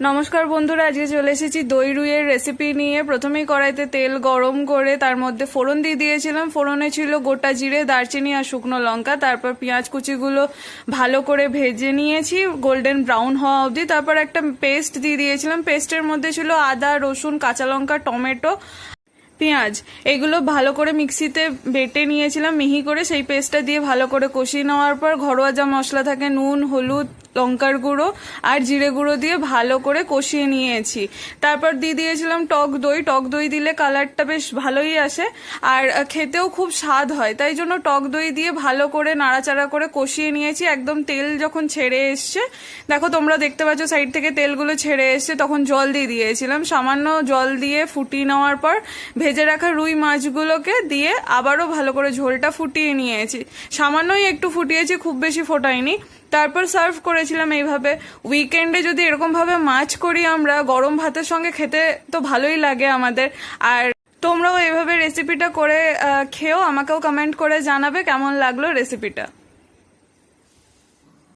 নমস্কার বন্ধুরা, আজকে চলে এসেছি দই রুইয়ের রেসিপি নিয়ে। প্রথমেই কড়াইতে তেল গরম করে তার মধ্যে ফোড়ন দিয়ে দিয়েছিলাম। ফোড়নে ছিল গোটা জিরে, দারচিনি আর শুকনো লঙ্কা। তারপর পেঁয়াজ কুচিগুলো ভালো করে ভেজে নিয়েছি গোল্ডেন ব্রাউন হওয়া অবধি। তারপর একটা পেস্ট দিয়ে দিয়েছিলাম। পেস্টের মধ্যে ছিল আদা, রসুন, কাঁচা লঙ্কা, টমেটো, পেঁয়াজ। এগুলো ভালো করে মিক্সিতে বেটে নিয়েছিলাম মিহি করে। সেই পেস্টটা দিয়ে ভালো করে কষিয়ে নেওয়ার পর ঘরোয়া যা মশলা থাকে, নুন, হলুদ, লঙ্কার গুঁড়ো আর জিরে গুঁড়ো দিয়ে ভালো করে কষিয়ে নিয়েছি। তারপর দিয়ে দিয়েছিলাম টক দই। টক দই দিলে কালারটা বেশ ভালোই আসে আর খেতেও খুব স্বাদ হয়, তাই জন্য টক দই দিয়ে ভালো করে নাড়াচাড়া করে কষিয়ে নিয়েছি। একদম তেল যখন ছেড়ে এসছে, দেখো তোমরা দেখতে পাচ্ছ সাইড থেকে তেলগুলো ছেড়ে এসছে, তখন জল দিয়ে দিয়েছিলাম। সামান্য জল দিয়ে ফুটিয়ে নেওয়ার পর ভেজে রাখা রুই মাছগুলোকে দিয়ে আবারও ভালো করে ঝোলটা ফুটিয়ে নিয়েছি। সামান্যই একটু ফুটিয়েছি, খুব বেশি ফোটাইনি। তারপর সার্ভ করেছিলাম এইভাবে। উইকেন্ডে যদি এরকম ভাবে মাছ করি আমরা, গরম ভাতের সঙ্গে খেতে তো ভালোই লাগে আমাদের। আর তোমরাও এইভাবে রেসিপিটা করে খেও, আমাকেও কমেন্ট করে জানাবে কেমন লাগলো রেসিপিটা।